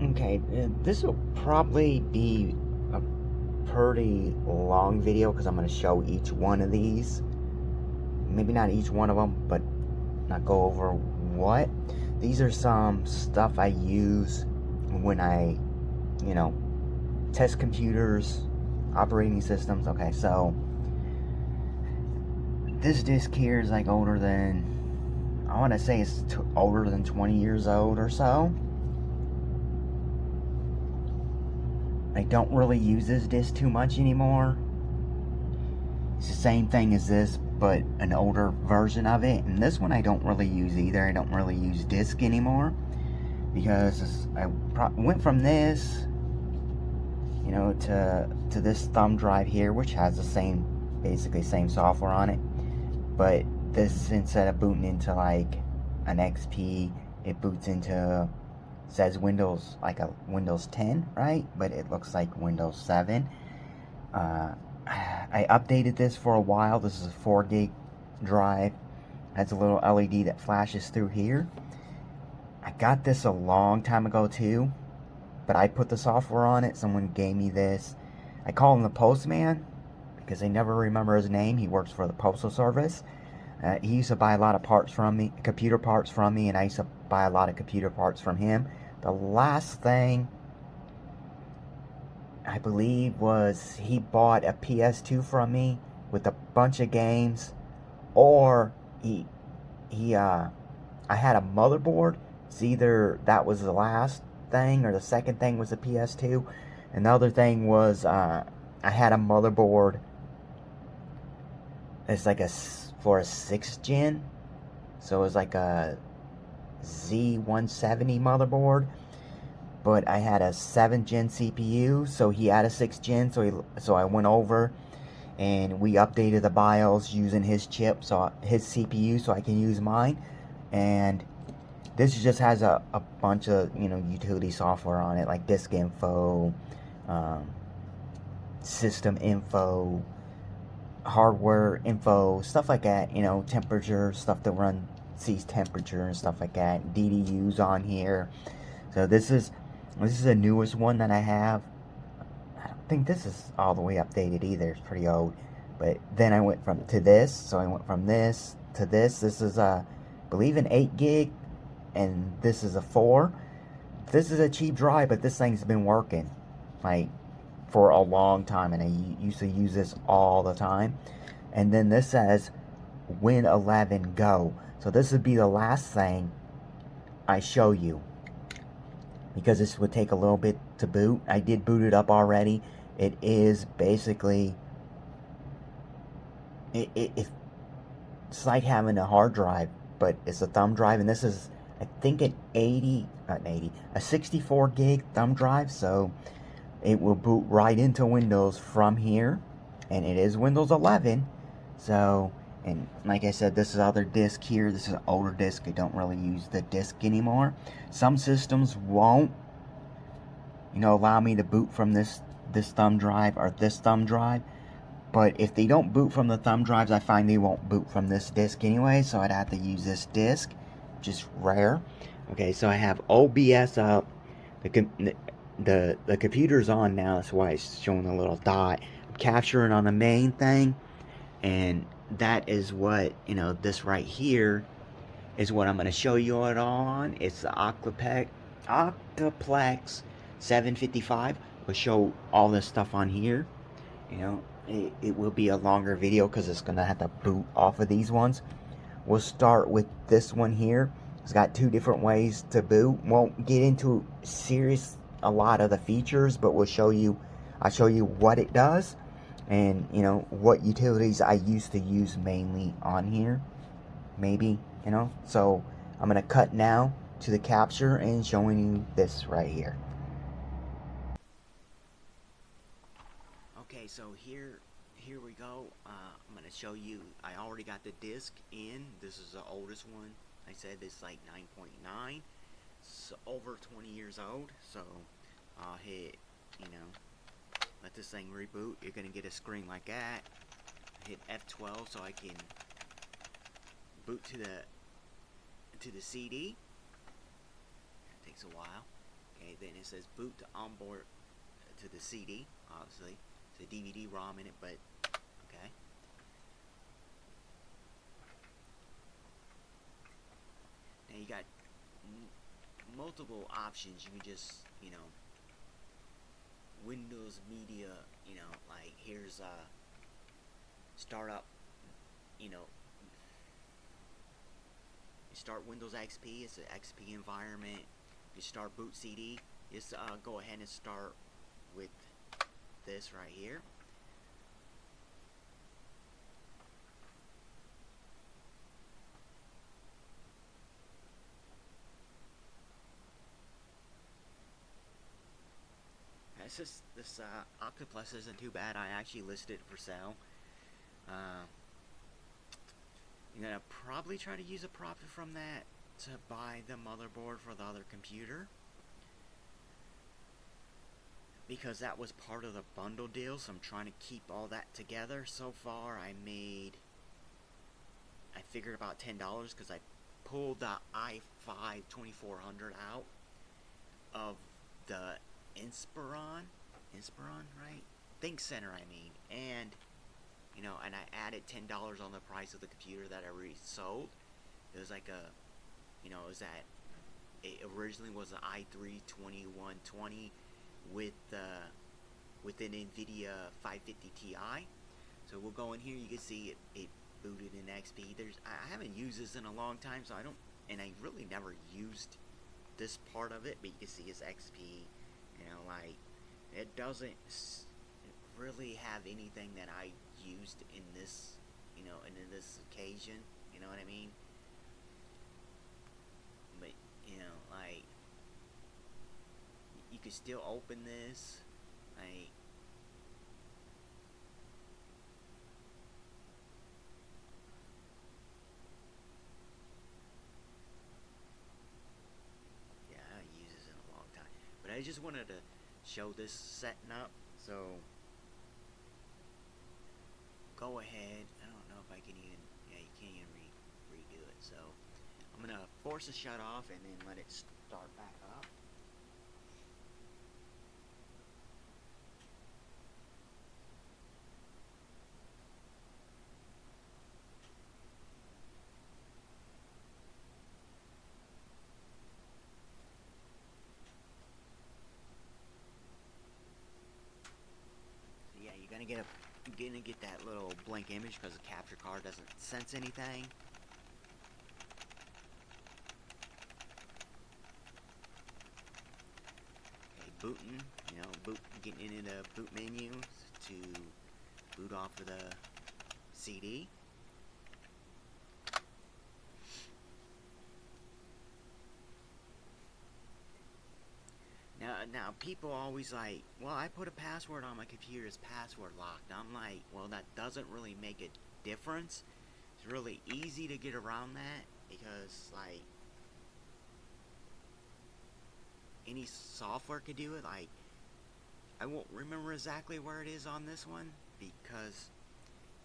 Okay, this will probably be a pretty long video because I'm going to show each one of these. Maybe not each one of them, but not go over what. These are some stuff I use when I, you know, test computers, operating systems. Okay, so this disc here is like older than, I want to say it's older than 20 years old or so. I don't really use this disc too much anymore. It's the same thing as this, but an older version of it. And this one I don't really use either. I don't really use disc anymore because I went from this, you know, to this thumb drive here, which has the same, basically same software on it. But this, instead of booting into like an XP, it boots into, says Windows, like a Windows 10, right? But it looks like Windows 7. I updated this for a while. This is a 4 gig drive. Has a little LED that flashes through here. I got this a long time ago too, but I put the software on it. Someone gave me this. I call him the postman because I never remember his name. He works for the postal service. He used to buy a lot of parts from me, computer parts from me, and I used to buy a lot of computer parts from him. The last thing I believe was he bought a PS2 from me with a bunch of games, or I had a motherboard. It's either that was the last thing or the second thing was the PS2. And the other thing was I had a motherboard. It's like for a 6th gen, so it was like a Z170 motherboard. But I had a 7th gen CPU, so he had a 6th gen, so I went over and we updated the BIOS using his chip, so his CPU, so I can use mine. And this just has a bunch of, you know, utility software on it, like disk info, system info, hardware info, stuff like that, you know, temperature, stuff to run, sees temperature and stuff like that. DDUs on here. So this is the newest one that I have. I don't think this is all the way updated either. It's pretty old. But then I went to this. So I went from this to this. This is I believe an 8 gig, and this is a 4. This is a cheap drive, but this thing's been working like for a long time, and I used to use this all the time. And then this says Win 11 Go. So this would be the last thing I show you, because this would take a little bit to boot. I did boot it up already. It is basically, it's like having a hard drive, but it's a thumb drive, and this is, I think, a 64 gig thumb drive, so it will boot right into Windows from here, and it is Windows 11. So, and like I said, this is other disk here. This is an older disk. I don't really use the disk anymore. Some systems won't, you know, allow me to boot from this thumb drive or this thumb drive. But if they don't boot from the thumb drives, I find they won't boot from this disk anyway. So I'd have to use this disk, which is rare. Okay, so I have OBS up. The computer's on now. That's why it's showing a little dot. I'm capturing on the main thing, and that is what, you know, this right here is what I'm going to show you it all on. It's the Octaplex 755. We'll show all this stuff on here. You know, it will be a longer video because it's going to have to boot off of these ones. We'll start with this one here. It's got 2 different ways to boot. Won't get into a lot of the features, but I'll show you what it does, and, you know, what utilities I used to use mainly on here, maybe, you know. So I'm going to cut now to the capture and showing you this right here. Okay, so here we go. I'm going to show you, I already got the disc in. This is the oldest one. I said it's like 9.9. It's over 20 years old, so I'll hit, you know, let this thing reboot. You're going to get a screen like that. Hit F12 so I can boot to the CD. It takes a while. Okay, it, and it says boot to onboard to the CD. Obviously, it's a DVD ROM in it, but okay. Now you got multiple options. You can just, Windows Media, like here's startup, you start Windows XP. It's an XP environment. You start boot CD. Just go ahead and start with this right here. It's just this Octopus isn't too bad. I actually listed it for sale. I'm gonna probably try to use a profit from that to buy the motherboard for the other computer, because that was part of the bundle deal. So I'm trying to keep all that together. So far, I figured about $10 because I pulled the i5 2400 out of the Inspiron, right? Think Center, I mean, and and I added $10 on the price of the computer that I already sold. It was like it was it originally was an i3 2120 with an NVIDIA 550 Ti. So we'll go in here. You can see it booted in XP. I haven't used this in a long time, so I really never used this part of it, but you can see it's XP. Like, it doesn't really have anything that I used in this, in this occasion. You know what I mean? But like, you could still open this, like. Yeah, I haven't used this in a long time, but I just wanted to show this setting up. So go ahead. I don't know if I can even. Yeah, you can't even redo it. So I'm gonna force the shut off and then let it start back up. So yeah, you're gonna get that little blank image because the capture card doesn't sense anything. Okay, booting. Getting into the boot menu to boot off of the CD. Now people always like, well, I put a password on my computer, it's password locked. I'm like, well, that doesn't really make a difference. It's really easy to get around that because, like, any software could do it. Like, I won't remember exactly where it is on this one because,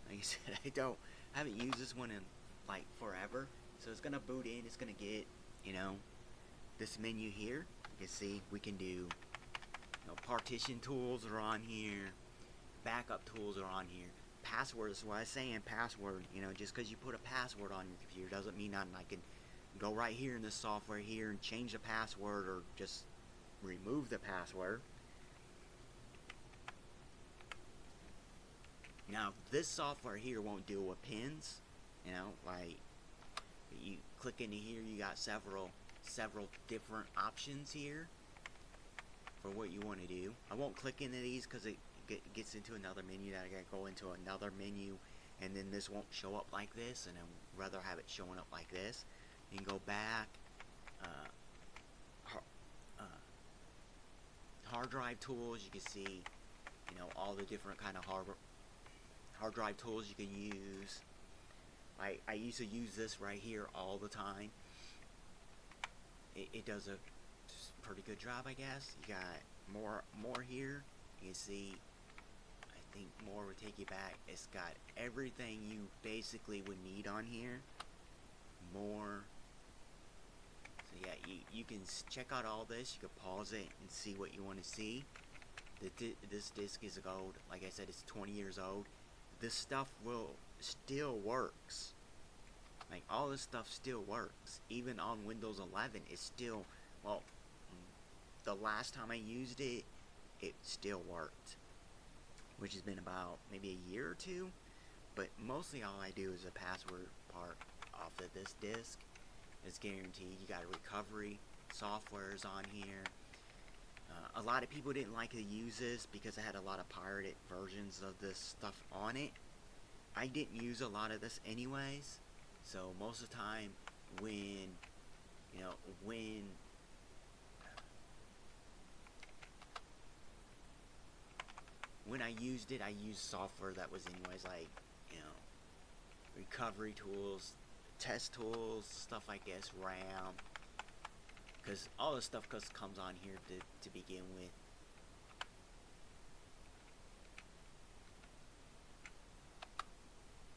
like I said, I haven't used this one in like forever. So it's gonna boot in. It's gonna get, this menu here. You can see we can do, partition tools are on here, backup tools are on here. Password is what I was saying. Password. Just because you put a password on your computer doesn't mean nothing. I can go right here in this software here and change the password or just remove the password. Now, this software here won't deal with pins. Like, you click into here, you got several different options here for what you want to do. I won't click into these because it gets into another menu that I gotta go into another menu, and then this won't show up like this, and I'd rather have it showing up like this. You can go back, hard drive tools. You can see, all the different kind of hard drive tools you can use. I used to use this right here all the time. It does a pretty good job, I guess. You got more here. You can see, I think more would take you back. It's got everything you basically would need on here. More. So yeah, you can check out all this. You can pause it and see what you want to see. This disc is old. Like I said, it's 20 years old. This stuff will still works. Like all this stuff still works. Even on Windows 11, it's still, well, the last time I used it, it still worked. Which has been about maybe a year or two. But mostly all I do is the password part off of this disc. It's guaranteed. You got recovery softwares on here. A lot of people didn't like to use this because I had a lot of pirated versions of this stuff on it. I didn't use a lot of this anyways. So most of the time when, you know, when I used it, I used software that was anyways like, you know, recovery tools, test tools, stuff like this, RAM, because all this stuff comes on here to begin with.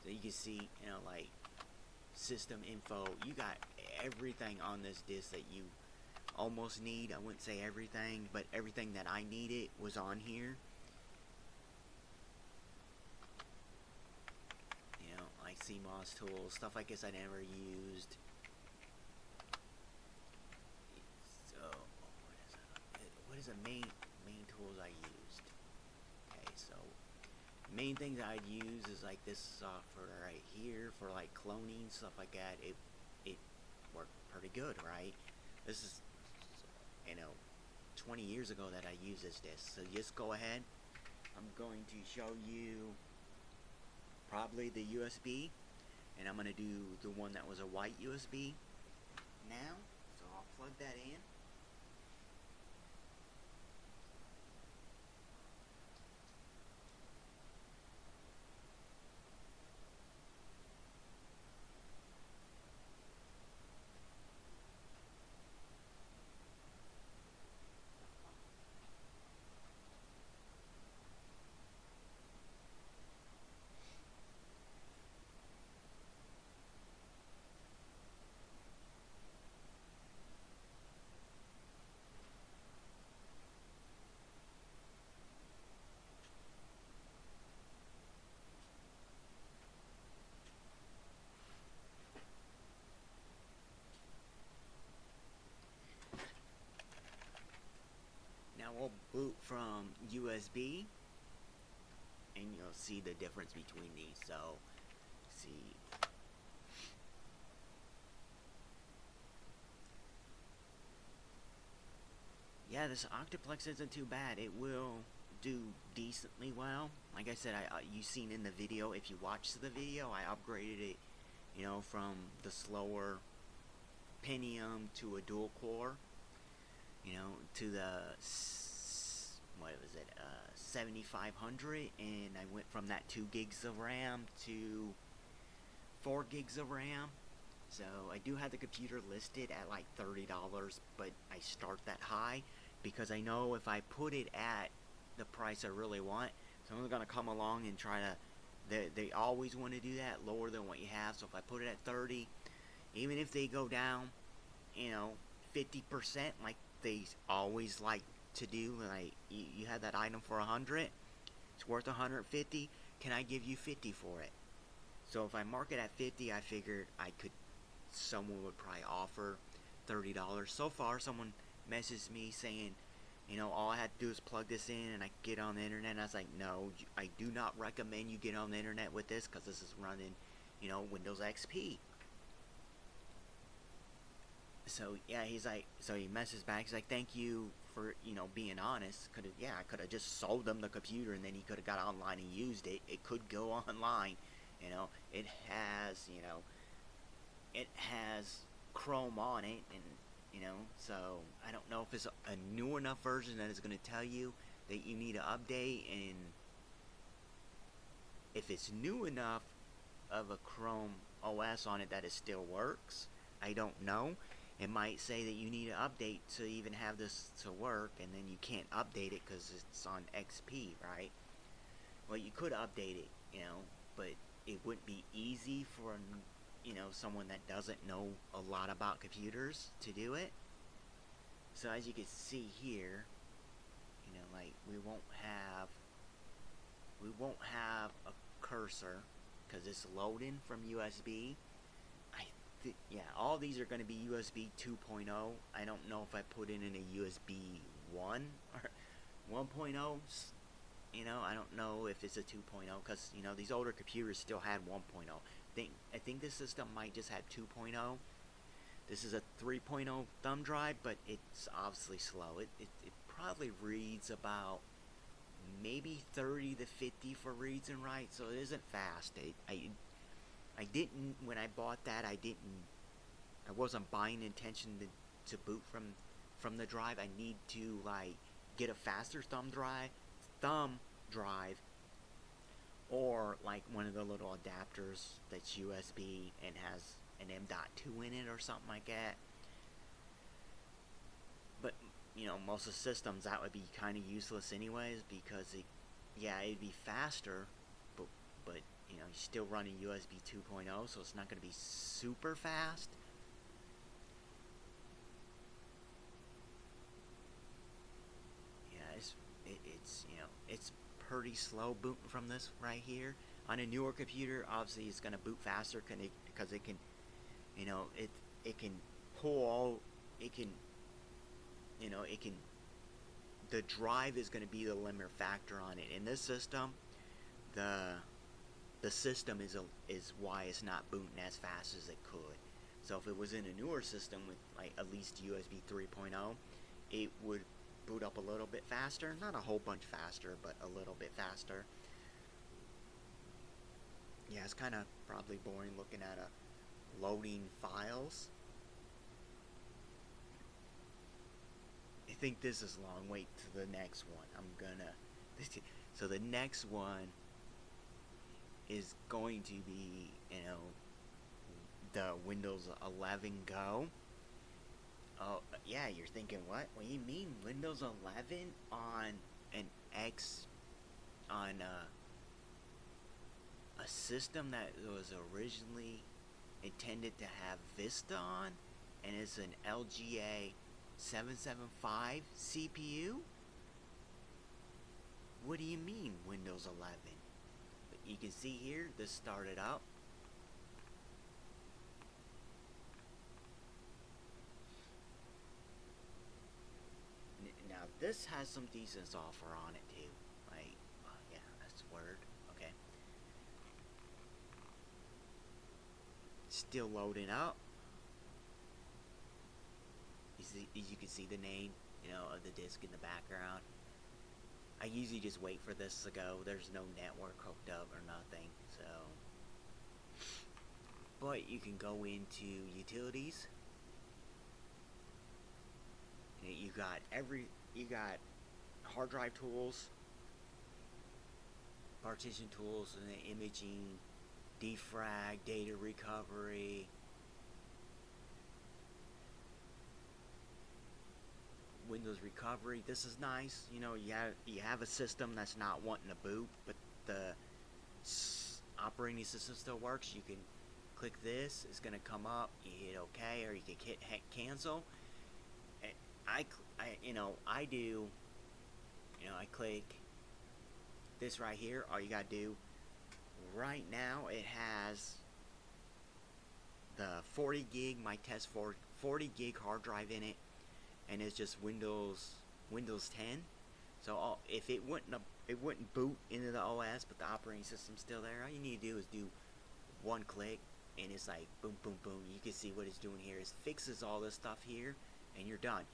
So you can see, you know, like system info. You got everything on this disc that you almost need. I wouldn't say everything, but everything that I needed was on here. You know, like CMOS tools, stuff like this I never used. So, what is the main tools I used? Okay, so main things I'd use is like this software right here for like cloning, stuff like that. It worked pretty good, right? This is, you know, 20 years ago that I used this disc. So just go ahead. I'm going to show you probably the USB, and I'm going to do the one that was a white USB now. So I'll plug that in. Now we'll boot from USB, and you'll see the difference between these. So, see. Yeah, this Octoplex isn't too bad. It will do decently well. Like I said, you seen in the video, if you watched the video, I upgraded it, you know, from the slower Pentium to a dual core, you know, to the, what was it, 7500, and I went from that 2 gigs of RAM to 4 gigs of RAM. So I do have the computer listed at like $30, but I start that high because I know if I put it at the price I really want, someone's gonna come along and try to. They always want to do that lower than what you have. So if I put it at 30, even if they go down, you know, 50%, like they always like to do, like you have that item for 100, it's worth 150. Can I give you 50 for it? So if I mark it at 50, I figured someone would probably offer $30. So far, someone messaged me saying, you know, all I had to do is plug this in and I get on the internet. And I was like, no, I do not recommend you get on the internet with this because this is running, you know, Windows XP. So yeah, he's like, so he messaged back. He's like, thank you for, you know, being honest. I could have just sold him the computer and then he could have got online and used it. It could go online, you know. It has, you know, it has Chrome on it, and you know, so I don't know if it's a new enough version that is going to tell you that you need to update, and if it's new enough of a Chrome OS on it that it still works. I don't know. It might say that you need to update to even have this to work, and then you can't update it because it's on XP, right? Well, you could update it, you know, but it wouldn't be easy for someone that doesn't know a lot about computers to do it. So as you can see here, like we won't have a cursor because it's loading from USB. Yeah, all these are going to be USB 2.0. I don't know if I put in a USB 1 or 1.0. I don't know if it's a 2.0 because these older computers still had 1.0. I think this system might just have 2.0. This is a 3.0 thumb drive, but it's obviously slow. It probably reads about maybe 30 to 50 for reads and writes, so it isn't fast. I didn't when I bought that. I wasn't buying intention to boot from the drive. I need to like get a faster thumb drive, or like one of the little adapters that's USB and has an M.2 in it or something like that. But most of the systems that would be kind of useless anyways because it'd be faster, but you're still running USB 2.0, so it's not going to be super fast. Yeah, it's pretty slow booting from this right here. On a newer computer, obviously it's going to boot faster because it can, it can pull all, it can, it can. The drive is going to be the limiter factor on it. In this system, the the system is why it's not booting as fast as it could. So if it was in a newer system with like at least USB 3.0, it would boot up a little bit faster. Not a whole bunch faster, but a little bit faster. Yeah, it's kind of probably boring looking at a loading files. I think this is long. Wait to the next one. So the next one is going to be, the Windows 11 Go. Oh, yeah, you're thinking, what do you mean Windows 11 on an X, on a system that was originally intended to have Vista on, and it's an LGA 775 CPU? What do you mean Windows 11? But you can see here, this started up. Now this has some decent software on it too. Like, yeah, that's Word. Okay. Still loading up. You can see the name, of the disk in the background. I usually just wait for this to go. There's no network hooked up or nothing, so. But you can go into utilities. You got hard drive tools, partition tools, and then imaging, defrag, data recovery, Windows recovery. This is nice. You have a system that's not wanting to boot, but the operating system still works. You can click this. It's gonna come up. You hit OK, or you can hit cancel. I do. I click this right here. All you gotta do. Right now, it has the 40 gig, my test 40 gig hard drive in it, and it's just Windows 10. So if it wouldn't boot into the OS, but the operating system's still there. All you need to do is do one click, and it's like boom, boom, boom. You can see what it's doing here. It fixes all this stuff here, and you're done.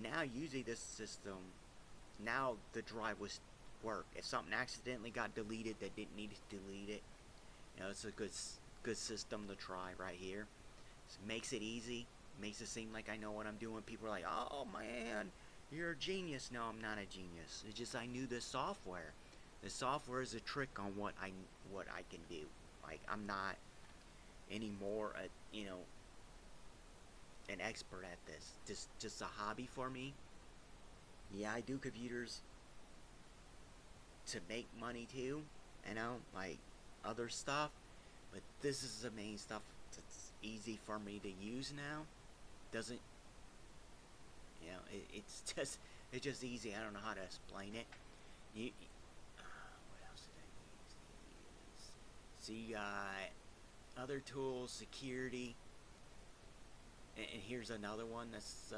Now using this system, now the drive was work. If something accidentally got deleted that didn't need to delete it, it's a good system to try right here. It makes it easy. Makes it seem like I know what I'm doing. People are like, "Oh man, you're a genius." No, I'm not a genius. It's just I knew the software. The software is a trick on what I can do. Like, I'm not anymore an expert at this. Just a hobby for me. Yeah, I do computers to make money too. Like other stuff, but this is the main stuff It's easy for me to use now. Doesn't it's just easy. I don't know how to explain it. What else did I use? So you got other tools, security, and here's another one that's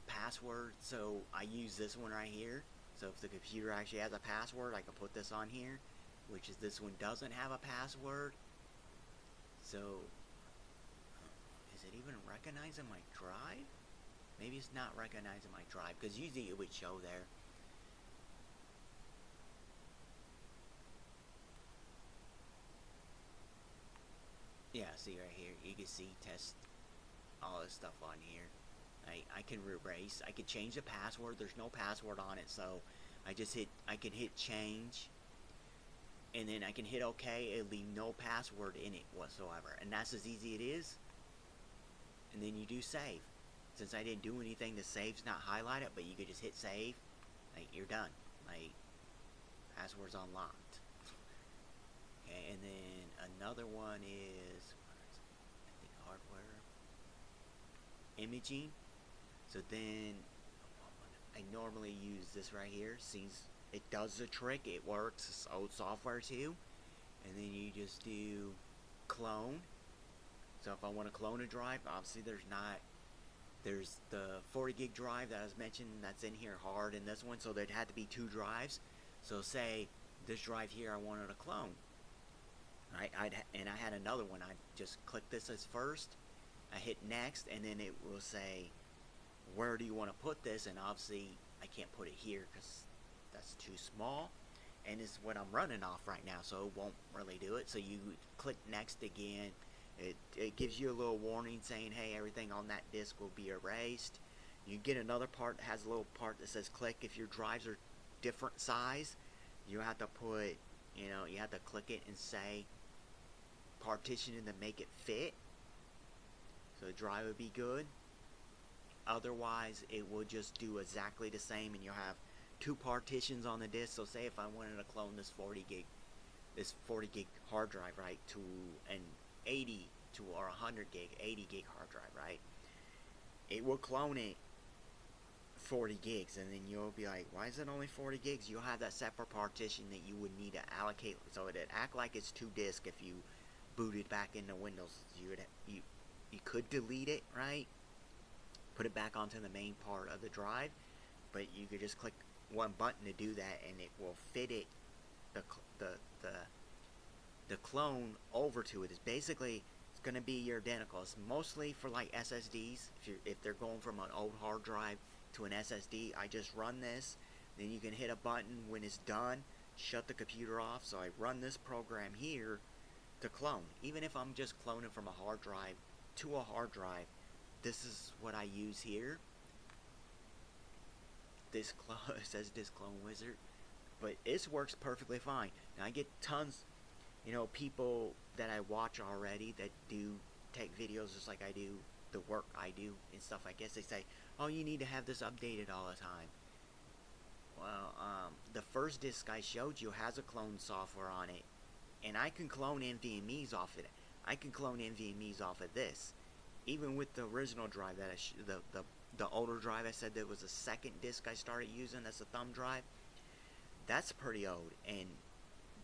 password. So I use this one right here. So if the computer actually has a password, I can put this on here, which is this one doesn't have a password. So is it even recognizing my drive? Maybe it's not recognizing my drive because usually it would show there. Yeah, see right here, you can see test all this stuff on here. I can erase. I could change the password. There's no password on it, so I can hit change, and then I can hit OK. It'll leave no password in it whatsoever, and that's as easy it is. And then you do save. Since I didn't do anything, the save's not highlighted, but you could just hit save. Like you're done. Like password's unlocked. Okay, and then another one is I think hardware imaging. So then I normally use this right here. Seems it does the trick. It works. It's old software too. And then you just do clone. So if I want to clone a drive, obviously there's the 40 gig drive that I was mentioning that's in here hard in this one, so there'd had to be two drives. So say this drive here I wanted to clone. And I had another one. I just click this as first. I hit next, and then it will say where do you want to put this, and obviously I can't put it here because that's too small, and it's what I'm running off right now, so it won't really do it. So you click next again. It gives you a little warning saying, hey, everything on that disk will be erased. You get another part that has a little part that says click. If your drives are different size, you have to put, you have to click it and say partitioning to make it fit. So the drive would be good. Otherwise, it will just do exactly the same, and you'll have two partitions on the disk. So say if I wanted to clone this 40 gig hard drive, right, to an 80 to or 100 gig, 80 gig hard drive, right? It will clone it 40 gigs, and then you'll be like, why is it only 40 gigs? You'll have that separate partition that you would need to allocate, so it'd act like it's two disks. If you booted back into Windows, you could delete it, right? Put it back onto the main part of the drive, but you could just click one button to do that, and it will fit it the the the, the clone over to it. Is basically it's going to be your identical. It's mostly for like SSDs. If they're going from an old hard drive to an SSD, I just run this. Then you can hit a button when it's done, shut the computer off. So I run this program here to clone. Even if I'm just cloning from a hard drive to a hard drive, this is what I use here. This it says this clone wizard, but it works perfectly fine. Now I get tons, people that I watch already that do take videos just like I do, the work I do and stuff. I guess they say, oh, you need to have this updated all the time. Well, the first disc I showed you has a clone software on it, and I can clone NVMe's off of it. I can clone NVMe's off of this, even with the original drive that the older drive I said that was the second disc I started using. That's a thumb drive. That's pretty old, and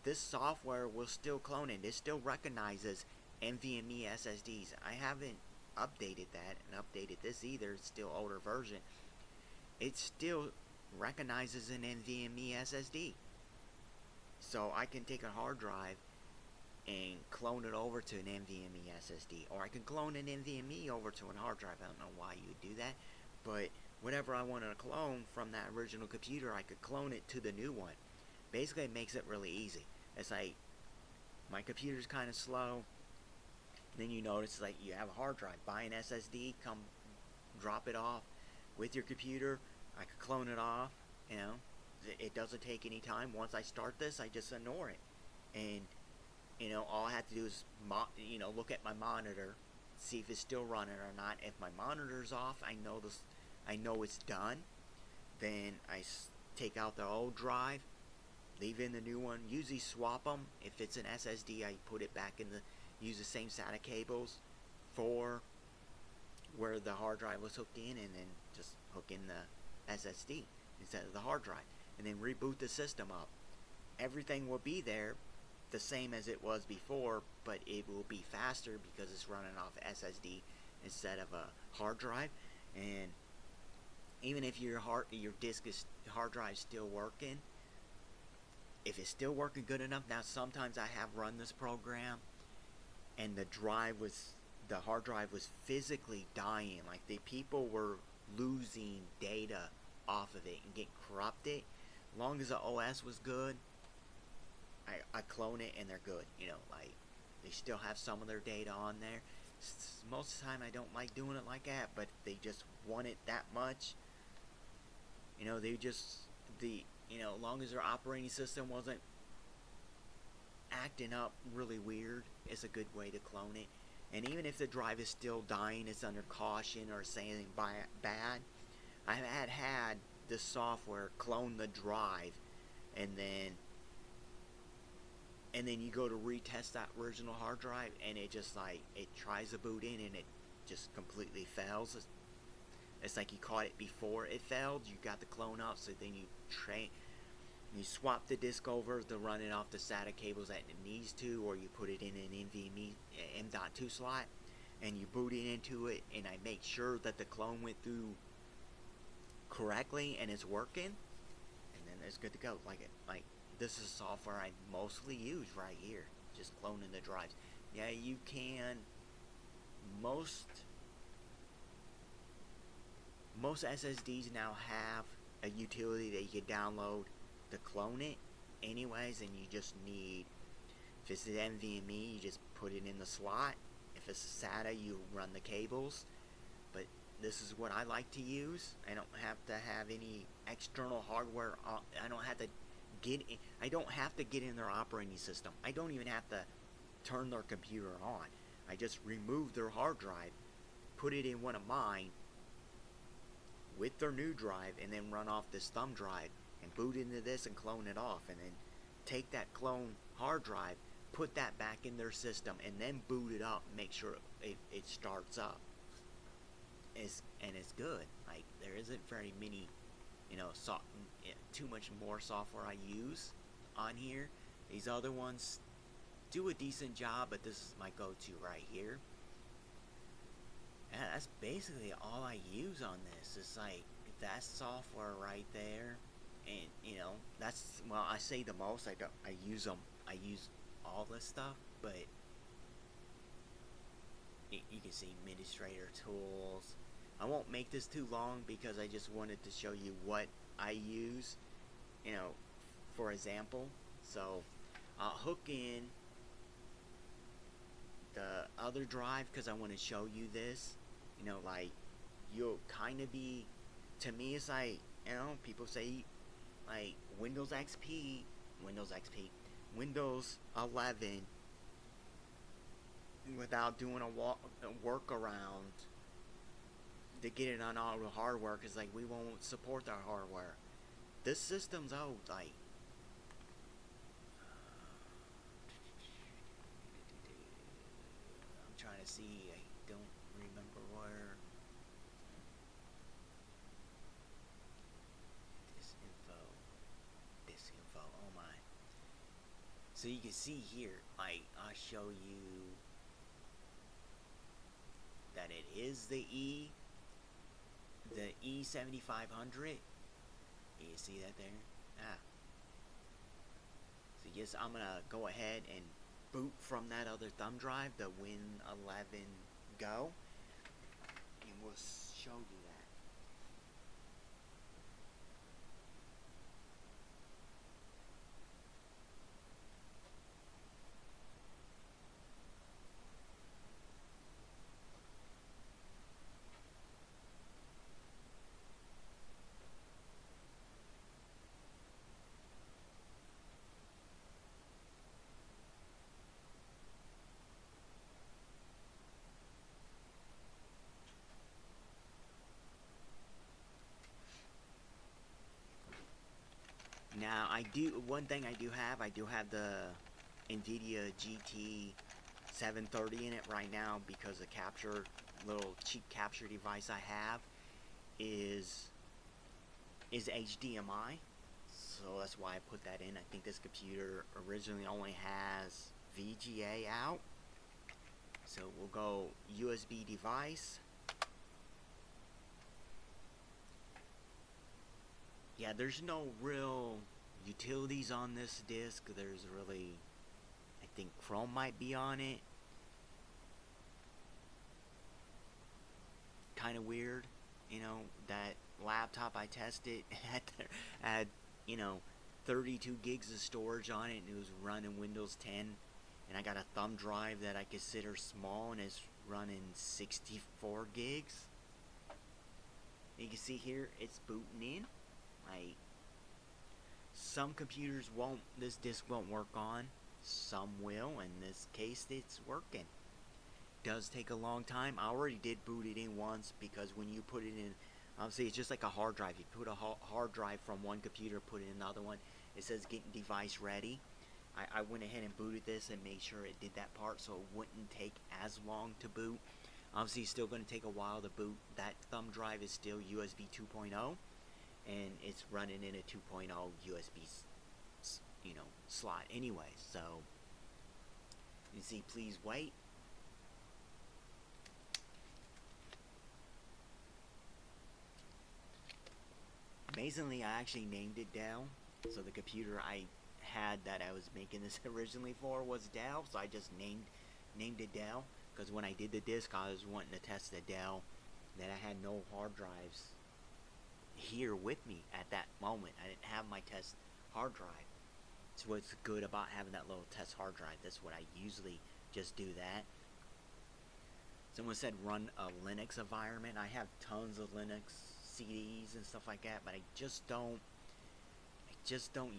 this software will still clone it. It still recognizes NVMe SSDs. I haven't updated that and updated this either. It's still older version. It still recognizes an NVMe SSD. So I can take a hard drive and clone it over to an NVMe SSD, or I can clone an NVMe over to a hard drive. I don't know why you would do that, but whatever I wanted to clone from that original computer, I could clone it to the new one. Basically, it makes it really easy. It's like my computer's kind of slow. Then you notice like you have a hard drive. Buy an SSD, come drop it off with your computer. I could clone it off. It doesn't take any time. Once I start this, I just ignore it, and all I have to do is look at my monitor, see if it's still running or not. If my monitor's off, I know it's done. Then I take out the old drive, leave in the new one. Usually swap them. If it's an SSD, I put it back use the same SATA cables. for where the hard drive was hooked in, and then just hook in the SSD instead of the hard drive, and then reboot the system up. Everything will be there the same as it was before, but it will be faster because it's running off SSD instead of a hard drive. And even if your hard drive is still working, if it's still working good enough, now sometimes I have run this program and the hard drive was physically dying. Like the people were losing data off of it and getting corrupted. As long as the OS was good, I clone it and they're good. Like they still have some of their data on there. Most of the time I don't like doing it like that, but they just want it that much. They just as long as their operating system wasn't acting up really weird, it's a good way to clone it. And even if the drive is still dying, it's under caution or saying bad, I had this software clone the drive, and then you go to retest that original hard drive, and it just like it tries to boot in and it just completely fails. It's like you caught it before it failed. You got the clone up, so then you swap the disk over to run it off the SATA cables that it needs to, or you put it in an NVMe M.2 slot, and you boot it into it, and I make sure that the clone went through correctly and it's working, and then it's good to go. Like this is software I mostly use right here, just cloning the drives. Yeah, you can. Most SSDs now have a utility that you can download to clone it anyways, and you just need, if it's an NVMe, you just put it in the slot. If it's a SATA, you run the cables. But this is what I like to use. I don't have to have any external hardware. I don't have to get in their operating system. I don't even have to turn their computer on. I just remove their hard drive, put it in one of mine with their new drive, and then run off this thumb drive and boot into this and clone it off, and then take that clone hard drive, put that back in their system, and then boot it up and make sure it starts up. And it's good. Like there isn't very many, too much more software I use on here. These other ones do a decent job, but this is my go-to right here. And that's basically all I use on this. It's like that software right there, and that's, well, I say the most. I use them. I use all this stuff, but you can see administrator tools. I won't make this too long because I just wanted to show you what I use, for example. So I'll hook in the other drive because I want to show you this. Like you'll kind of be, to me it's like, people say like Windows XP, Windows 11 without doing a workaround to get it on all the hardware, because like we won't support that hardware. This system's old. Like I'm trying to see, I don't remember where this info, oh my. So you can see here, like I'll show you that it is the E7500. You see that there? So yes, I'm gonna go ahead and boot from that other thumb drive, the Win 11 Go, and we'll show you that. Now one thing I do have the NVIDIA GT 730 in it right now because the capture little cheap capture device I have is HDMI. So that's why I put that in. I think this computer originally only has VGA out. So we'll go USB device. Yeah, there's no real utilities on this disc. There's really, I think Chrome might be on it. Kind of weird, that laptop I tested had, you know, 32 gigs of storage on it, and it was running Windows 10. And I got a thumb drive that I consider small, and it's running 64 gigs. You can see here, it's booting in. Like, some computers won't, this disk won't work on. Some will. In this case, it's working. Does take a long time. I already did boot it in once because when you put it in, obviously it's just like a hard drive. You put a hard drive from one computer, put it in another one. It says getting device ready. I went ahead and booted this and made sure it did that part so it wouldn't take as long to boot. Obviously, it's still going to take a while to boot. That thumb drive is still USB 2.0, and it's running in a 2.0 USB, slot anyway. So you see, please wait. Amazingly, I actually named it Dell. So the computer I had that I was making this originally for was Dell. So I just named it Dell because when I did the disk, I was wanting to test the Dell. That I had no hard drives here with me at that moment. I didn't have my test hard drive. So what's good about having that little test hard drive? That's what I usually just do that. Someone said run a Linux environment. I have tons of Linux CDs and stuff like that, but I just don't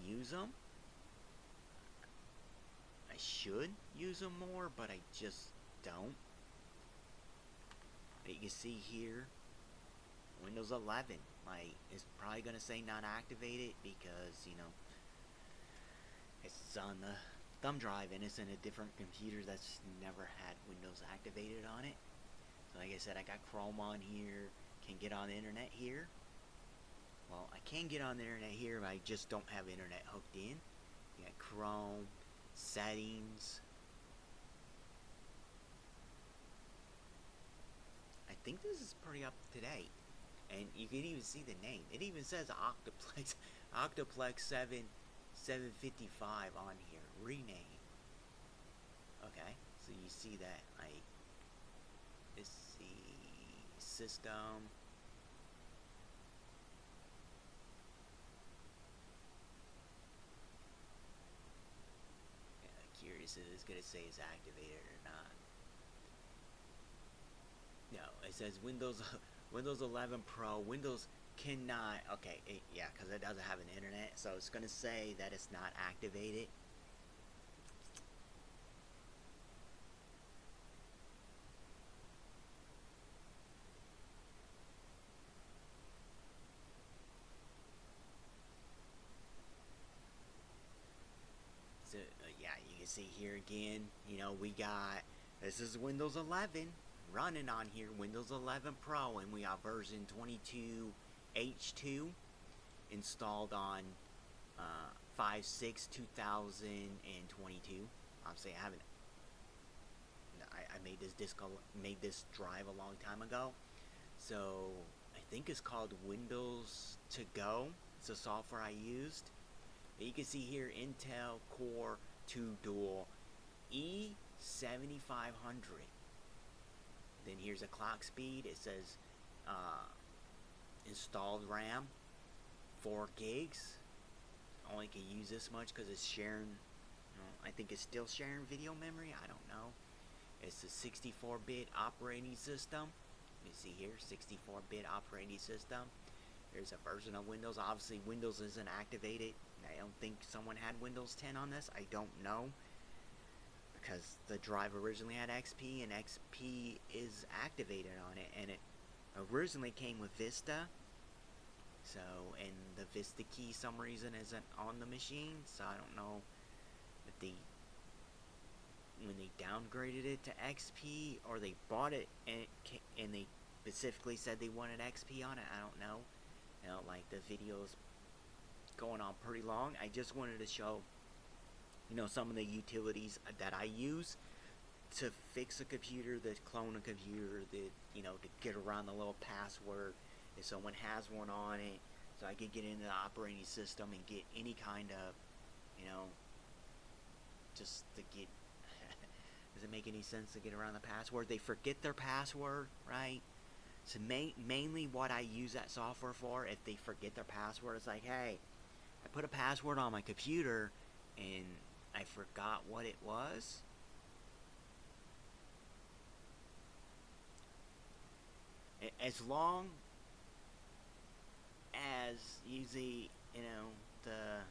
use them. I should use them more, but I just don't. But you can see here, Windows 11, it's probably going to say not activated because, it's on the thumb drive and it's in a different computer that's never had Windows activated on it. So like I said, I got Chrome on here, can get on the internet here. Well, I can get on the internet here, but I just don't have internet hooked in. You got Chrome, settings. I think this is pretty up to date. And you can even see the name. It even says Octoplex 755 on here. Rename. Okay, so you see that. Let's see. System. Curious if it's going to say it's activated or not. No, it says Windows 11 Pro. Windows cannot. Okay, yeah, because it doesn't have an internet, so it's going to say that it's not activated. So yeah, you can see here again. We got this is Windows 11 running on here. Windows 11 Pro, and we got version 22H2 installed on 5/6/2022. Obviously, I haven't. I made made this drive a long time ago, so I think it's called Windows To Go. It's the software I used. You can see here Intel Core 2 Dual E7500. Then here's a clock speed. It says installed RAM 4 gigs. Only can use this much because it's sharing. I think it's still sharing video memory. I don't know. It's a 64-bit operating system. You see here, 64-bit operating system. There's a version of Windows. Obviously, Windows isn't activated. I don't think someone had Windows 10 on this. I don't know. Because the drive originally had XP, and XP is activated on it. And it originally came with Vista. So, and the Vista key, some reason, isn't on the machine. So, I don't know if the when they downgraded it to XP, or they bought it and they specifically said they wanted XP on it. I don't know. Like the video's going on pretty long. I just wanted to show, some of the utilities that I use to fix a computer, that clone a computer, that, to get around the little password if someone has one on it, so I could get into the operating system and get any kind of, you know, just to get. Does it make any sense to get around the password? They forget their password, right? So mainly what I use that software for, if they forget their password, it's like, hey, I put a password on my computer and I forgot what it was. As long as usually, the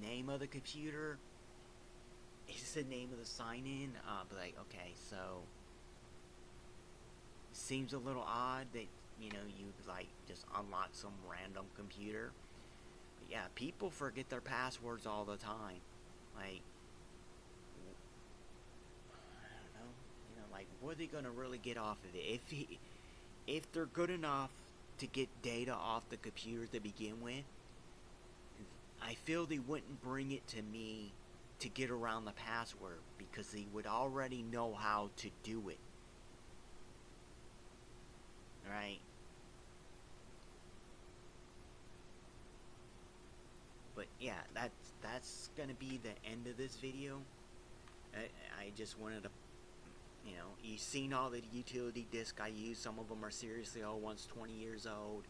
name of the computer is the name of the sign-in, I'll be like, okay, so it seems a little odd that, you like just unlock some random computer. But yeah, people forget their passwords all the time. Like, I don't know, like, what are they gonna really get off of it? If they're good enough to get data off the computer to begin with, I feel they wouldn't bring it to me to get around the password, because they would already know how to do it. Right? But yeah, that's gonna be the end of this video. I just wanted to, you've seen all the utility disk I use. Some of them are seriously old ones, 20 years old.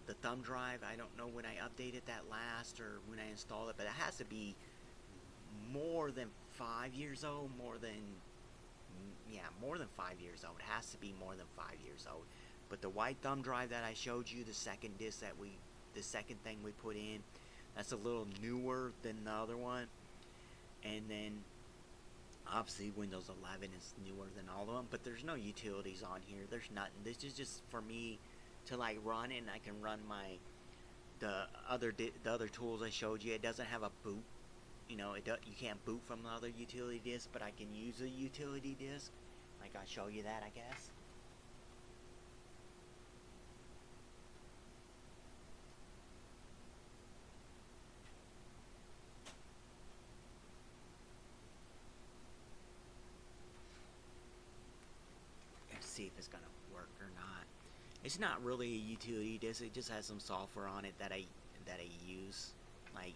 The thumb drive, I don't know when I updated that last or when I installed it, but it has to be more than 5 years old, more than 5 years old. It has to be more than 5 years old. But the white thumb drive that I showed you, the second disc the second thing we put in, that's a little newer than the other one. And then obviously Windows 11 is newer than all of them, but there's no utilities on here. There's nothing. This is just for me to like run it, and I can run the other tools I showed you. It doesn't have a boot. You can't boot from the other utility disk, but I can use a utility disk. Like, I'll show you that, I guess. Let's see if it's gonna work or not. It's not really a utility disk. It just has some software on it that I use. Like,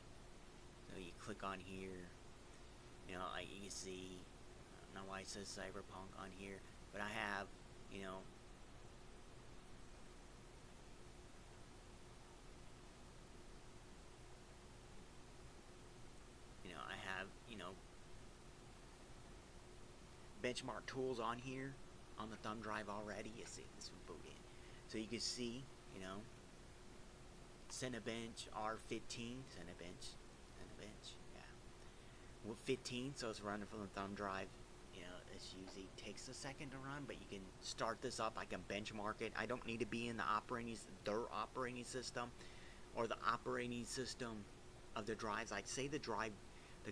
so you click on here. Like you can see. I don't know why it says Cyberpunk on here, but I have, you know, I have, benchmark tools on here on the thumb drive already. You see this one boot in, so you can see, Cinebench R15, Cinebench, yeah. Well, 15, so it's running from the thumb drive. This usually takes a second to run, but you can start this up. I can benchmark it. I don't need to be in their operating system, or the operating system of the drives. Like, say the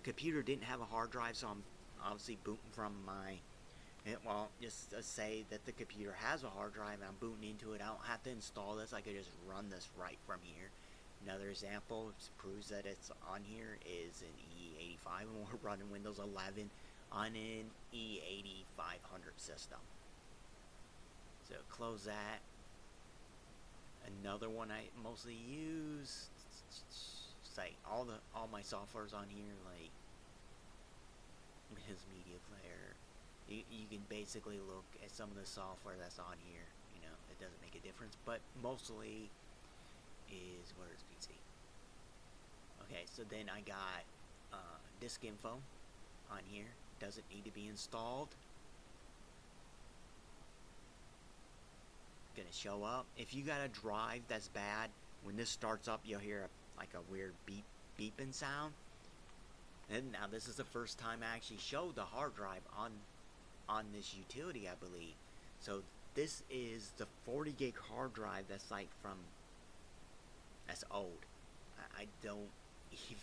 computer didn't have a hard drive, so I'm obviously booting from just say that the computer has a hard drive and I'm booting into it. I don't have to install this. I could just run this right from here. Another example proves that it's on here is an E85, and we're running Windows 11 on an E8500 system. So close that. Another one I mostly use, like all my software's on here, like his media player. You can basically look at some of the software that's on here. It doesn't make a difference, but mostly is where is PC. Okay, so then I got disk info on here. Doesn't need to be installed. Gonna show up. If you got a drive that's bad, when this starts up, you'll hear like a weird beeping sound. And now this is the first time I actually showed the hard drive on this utility, I believe. So this is the 40 gig hard drive that's old. I don't even,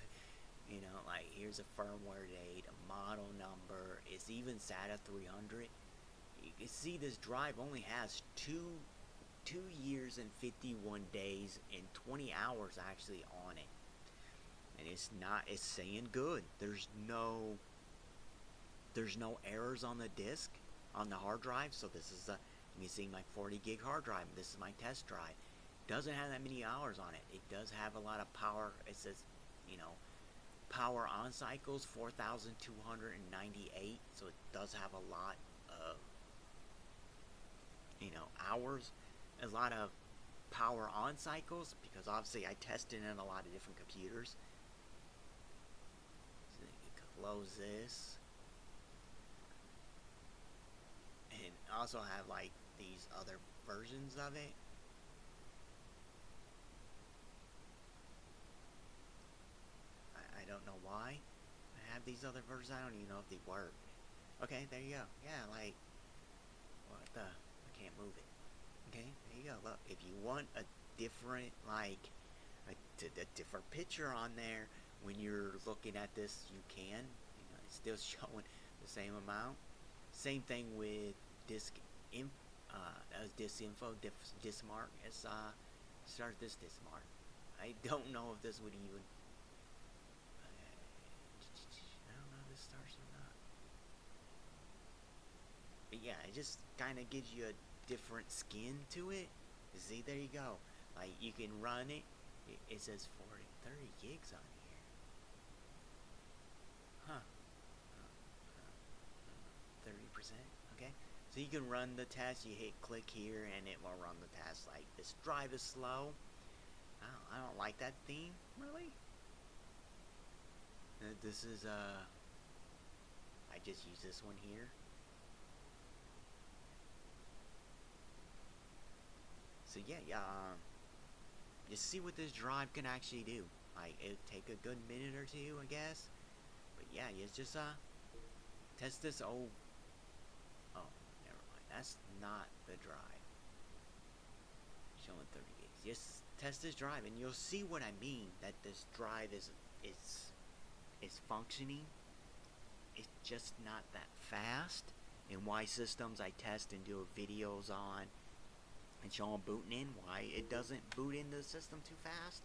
Like here's a firmware date, a model number. It's even SATA 300. You can see this drive only has 2 years and 51 days and 20 hours actually on it, and it's not. It's saying good. There's no errors on the disk, on the hard drive. So this is you can see my 40 gig hard drive. This is my test drive. Doesn't have that many hours on it. It does have a lot of power. It says, you know, power on cycles 4,298. So it does have a lot of, hours, a lot of power on cycles, because obviously I tested in a lot of different computers. So you can close this, and also have like these other versions of it. I don't know why I have these other versions. I don't even know if they work. Okay, there you go. Yeah, like, what the? I can't move it. Okay, there you go. Look, if you want a different, like, a different picture on there when you're looking at this, you can. It's still showing the same amount. Same thing with disk inf. That was disk info, disk mark. It's start this disk mark. I don't know if this would even. I don't know if this starts or not. But yeah, it just kind of gives you a different skin to it. See, there you go. Like, you can run it. It says 40, 30 gigs on here. Huh. 30%. Okay. So you can run the test. You hit click here and it will run the test. Like, this drive is slow. I don't like that theme, really. This is, I just use this one here. So yeah, just see what this drive can actually do. Like, it'll take a good minute or two, I guess. But yeah, you just test this. Oh, never mind. That's not the drive. Showing 30 gigs. Just test this drive, and you'll see what I mean. That this drive is functioning. It's just not that fast. And why systems I test and do videos on and show them booting in, why it doesn't boot into the system too fast.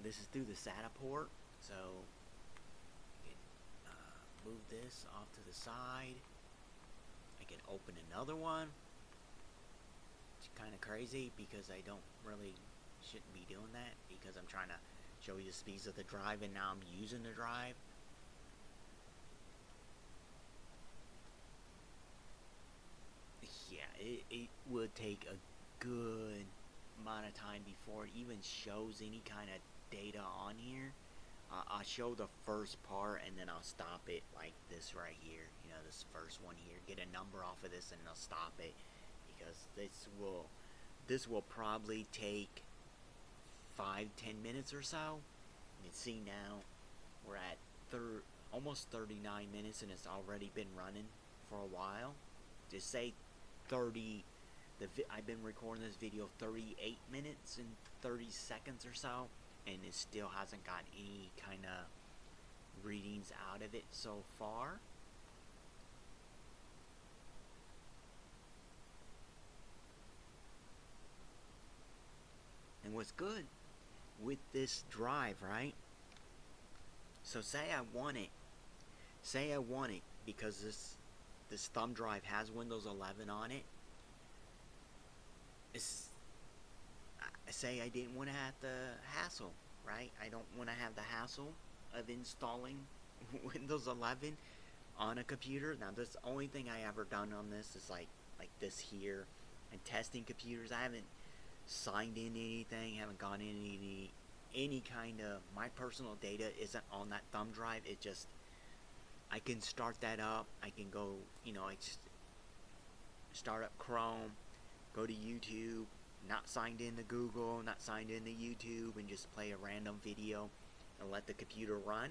This is through the SATA port, so you can move this off to the side. I can open another one. It's kind of crazy because I don't really shouldn't be doing that, because I'm trying to show you the speeds of the drive, and now I'm using the drive. Yeah, it would take a good amount of time before it even shows any kind of data on here. I'll show the first part and then I'll stop it, like this right here. This first one here. Get a number off of this and I'll stop it, because this will probably take 5-10 minutes or so. You can see now we're at almost 39 minutes and it's already been running for a while. Just say 30. I've been recording this video 38 minutes and 30 seconds or so, and it still hasn't got any kind of readings out of it so far. And what's good with this drive, right? So say I want it because this thumb drive has Windows 11 on it. Say I didn't want to have the hassle, right? I don't want to have the hassle of installing Windows 11 on a computer. Now, this only thing I ever done on this is like this here, and testing computers. I haven't signed in anything, haven't gone in any kind of, my personal data isn't on that thumb drive. It just, I can start that up. I can go, I just start up Chrome, go to YouTube, not signed in to Google, not signed in to YouTube, and just play a random video and let the computer run.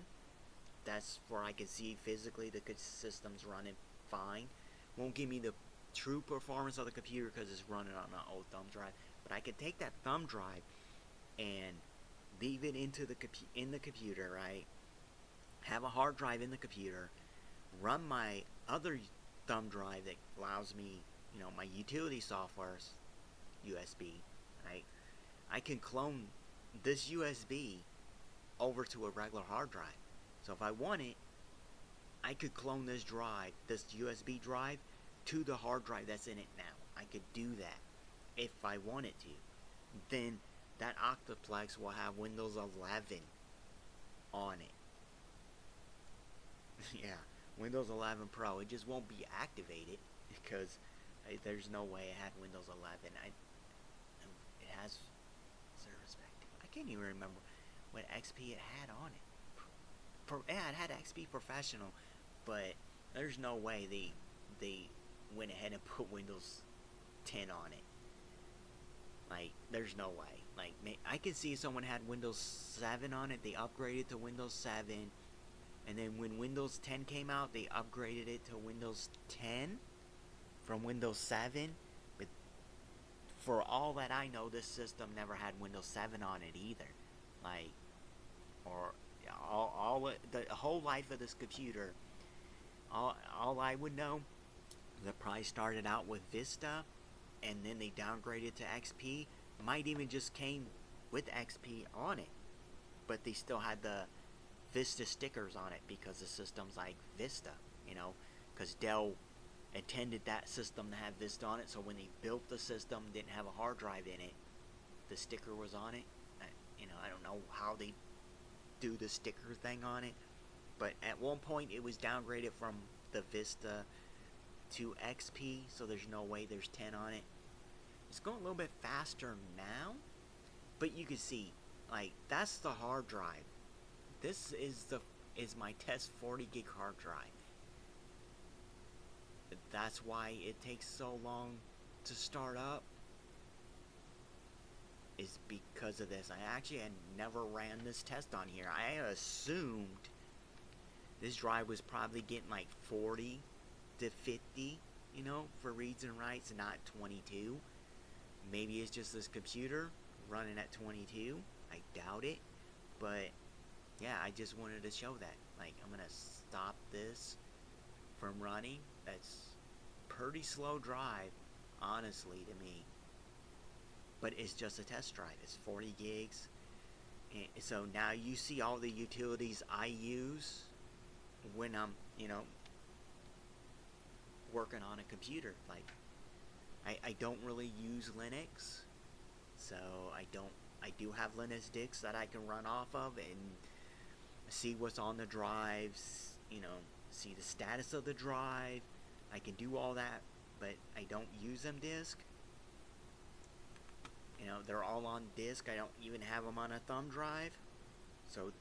That's where I can see physically the system's running fine. Won't give me the true performance of the computer because it's running on an old thumb drive. But I could take that thumb drive and leave it in the computer, right? Have a hard drive in the computer, run my other thumb drive that allows me, my utility software's USB, right? I can clone this USB over to a regular hard drive. So if I want it, I could clone this drive, this USB drive, to the hard drive that's in it now. I could do that if I wanted to. Then that Octoplex will have Windows 11 on it. Yeah, Windows 11 Pro. It just won't be activated because there's no way it had Windows 11. It has Service Pack 2. I can't even remember what XP it had on it. Yeah, it had XP Professional, but there's no way they went ahead and put Windows 10 on it. Like, there's no way. Like, I could see if someone had Windows 7 on it, they upgraded to Windows 7, and then when Windows 10 came out, they upgraded it to Windows 10 from Windows 7. But for all that I know, this system never had Windows 7 on it either. Like, or the whole life of this computer, all I would know, the price started out with Vista, and then they downgraded to XP. Might even just came with XP on it, but they still had the Vista stickers on it because the system's like Vista, because Dell intended that system to have Vista on it. So when they built the system, didn't have a hard drive in it, the sticker was on it. I don't know how they do the sticker thing on it, but at one point it was downgraded from the Vista to XP, so there's no way there's 10 on it. It's going a little bit faster now, but you can see, like, that's the hard drive. This is my test 40 gig hard drive. That's why it takes so long to start up, is because of this. I actually had never ran this test on here. I assumed this drive was probably getting like 40 to 50, for reads and writes, and not 22. Maybe it's just this computer running at 22. I doubt it. But yeah, I just wanted to show that. Like, I'm going to stop this from running. That's pretty slow drive, honestly, to me. But it's just a test drive. It's 40 gigs. And so now you see all the utilities I use when I'm, working on a computer. Like, I don't really use Linux, so I do have Linux disks that I can run off of and see what's on the drives, see the status of the drive. I can do all that, but I don't use them disk. They're all on disk. I don't even have them on a thumb drive. So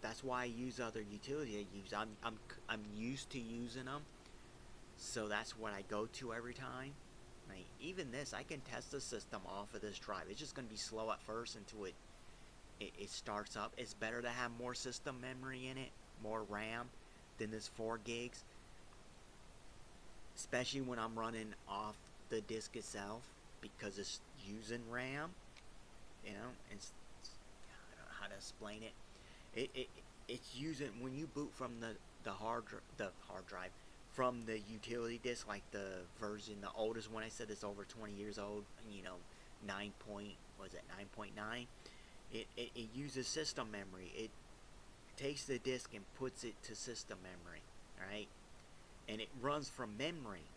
that's why I use other utilities I use. I'm used to using them, so that's what I go to every time. Like, even this, I can test the system off of this drive. It's just going to be slow at first until it starts up. It's better to have more system memory in it, more RAM, than this 4 gigs. Especially when I'm running off the disk itself, because it's using RAM. I don't know how to explain it. It's using, when you boot from the hard drive from the utility disk, like the version, the oldest one I said is over 20 years old, 9.9. It uses system memory. It takes the disk and puts it to system memory, right? And it runs from memory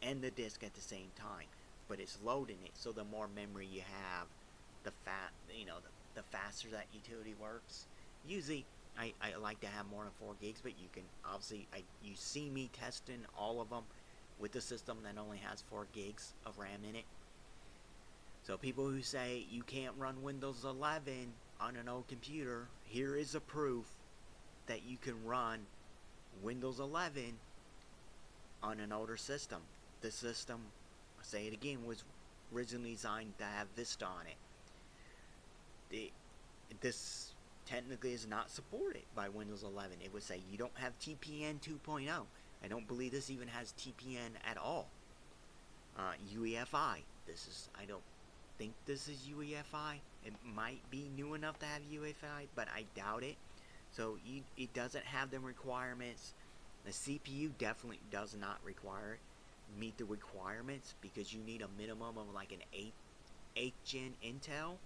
and the disk at the same time, but it's loading it. So the more memory you have, the faster that utility works. Usually, I like to have more than 4 gigs, but you can obviously, you see me testing all of them with the system that only has 4 gigs of RAM in it. So people who say you can't run Windows 11 on an old computer, here is a proof that you can run Windows 11 on an older system. This system, I'll say it again, was originally designed to have Vista on it. This technically is not supported by Windows 11. It would say you don't have TPN 2.0. I don't believe this even has TPN at all. UEFI. think this is UEFI. It might be new enough to have UEFI, but I doubt it. So it doesn't have the requirements. The CPU definitely does not meet the requirements, because you need a minimum of like an 8th gen Intel,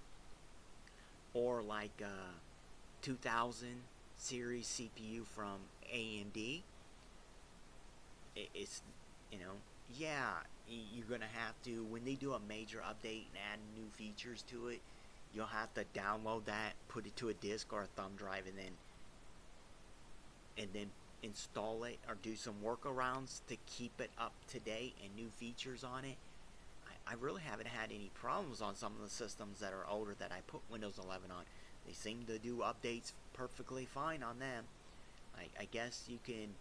or like a 2000 series CPU from AMD. It's, you know, yeah, you're gonna have to, when they do a major update and add new features to it, you'll have to download that, put it to a disk or a thumb drive, and then install it or do some workarounds to keep it up to date and new features on it. I really haven't had any problems on some of the systems that are older that I put Windows 11 on. They seem to do updates perfectly fine on them. I guess you can,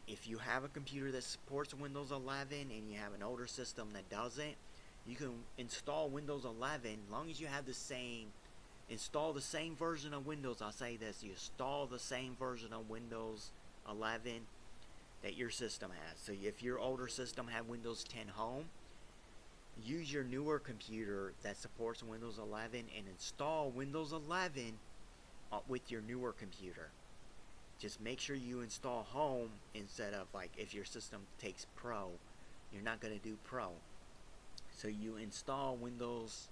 if you have a computer that supports Windows 11 and you have an older system that doesn't, you can install Windows 11 as long as you have install the same version of Windows. I'll say this: you install the same version of Windows 11 that your system has. So if your older system had Windows 10 Home, use your newer computer that supports Windows 11 and install Windows 11 with your newer computer. Just make sure you install Home instead of, like, if your system takes Pro, you're not going to do Pro. So you install Windows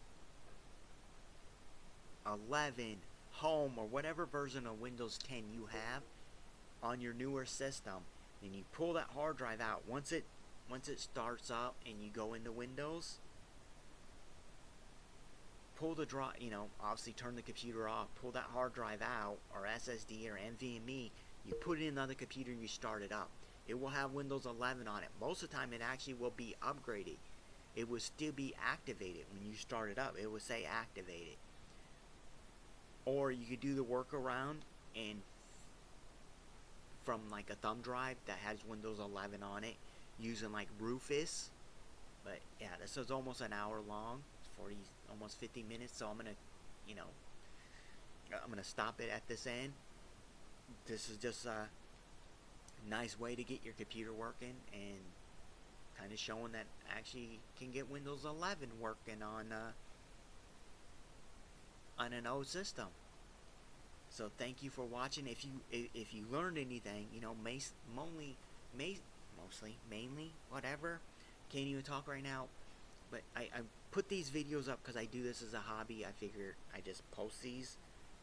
11 Home or whatever version of Windows 10 you have on your newer system. Then you pull that hard drive out. Once it starts up and you go into Windows, pull the drive, obviously turn the computer off, pull that hard drive out, or SSD or NVMe, you put it in another computer and you start it up. It will have Windows 11 on it. Most of the time it actually will be upgraded. It will still be activated when you start it up. It will say activated. Or you could do the workaround and from like a thumb drive that has Windows 11 on it, using like Rufus. But yeah, this is almost an hour long. It's 40, almost 50 minutes. So I'm gonna stop it at this end. This is just a nice way to get your computer working, and kind of showing that actually can get Windows 11 working on an old system. So thank you for watching. If you learned anything, mainly, whatever. Can't even talk right now. But I put these videos up because I do this as a hobby. I figure I just post these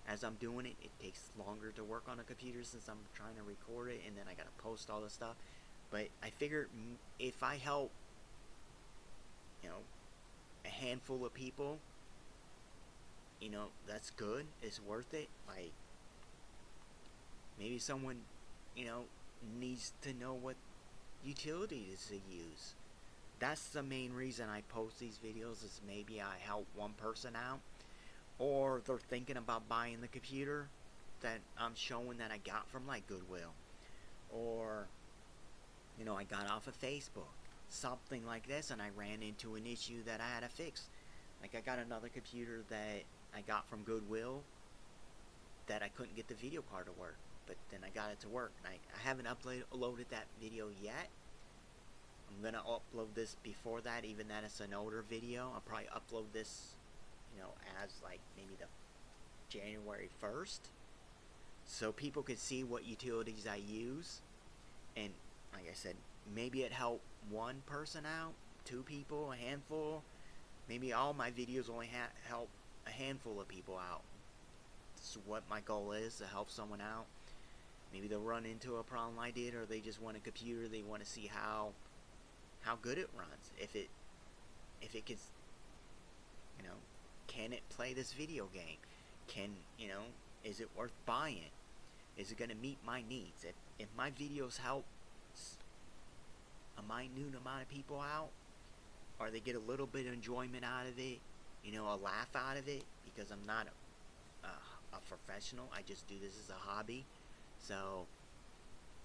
as I'm doing it. It takes longer to work on a computer since I'm trying to record it, and then I gotta post all this stuff. But I figure if I help, a handful of people, that's good. It's worth it. Like, maybe someone, needs to know what utilities to use. That's the main reason I post these videos, is maybe I help one person out, or they're thinking about buying the computer that I'm showing that I got from like Goodwill, or I got off of Facebook, something like this, and I ran into an issue that I had to fix. Like, I got another computer that I got from Goodwill that I couldn't get the video card to work, but then I got it to work. And I haven't uploaded that video yet. I'm gonna upload this before that, even that it's an older video. I'll probably upload this, as like maybe the January 1st, so people could see what utilities I use. And like I said, maybe it helped one person out, two people, a handful. Maybe all my videos only help a handful of people out. This is what my goal is, to help someone out. Maybe they'll run into a problem I did, or they just want a computer. They want to see how good it runs. If it can, can it play this video game? Is it worth buying? Is it going to meet my needs? If my videos help a minute amount of people out, or they get a little bit of enjoyment out of it, a laugh out of it, because I'm not a professional. I just do this as a hobby. So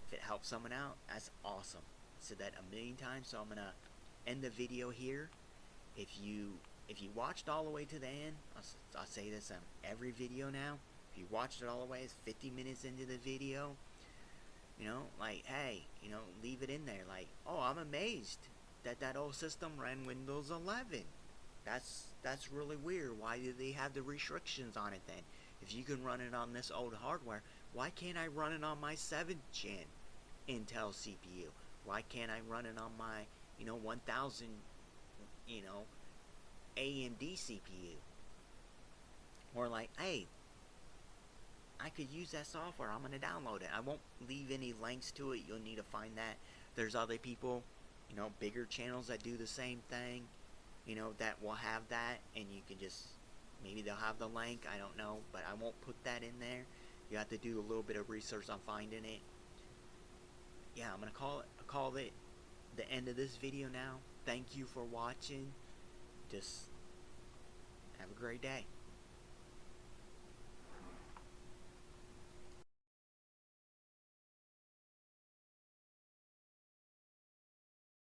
if it helps someone out, that's awesome. I said that a million times, so I'm gonna end the video here. If you watched all the way to the end, I'll say this on every video now. If you watched it all the way, it's 50 minutes into the video. Like, hey, leave it in there. Like, oh, I'm amazed that old system ran Windows 11. That's really weird. Why do they have the restrictions on it then? If you can run it on this old hardware, why can't I run it on my 7th gen Intel CPU? Why can't I run it on my 1000 you know AMD CPU? Or like, hey, I could use that software. I'm gonna download it. I won't leave any links to it. You'll need to find that. There's other people, bigger channels that do the same thing, that will have that, and you can just maybe they'll have the link. I don't know, but I won't put that in there. You have to do a little bit of research on finding it. Yeah, I'm gonna call it the end of this video now. Thank you for watching. Just have a great day.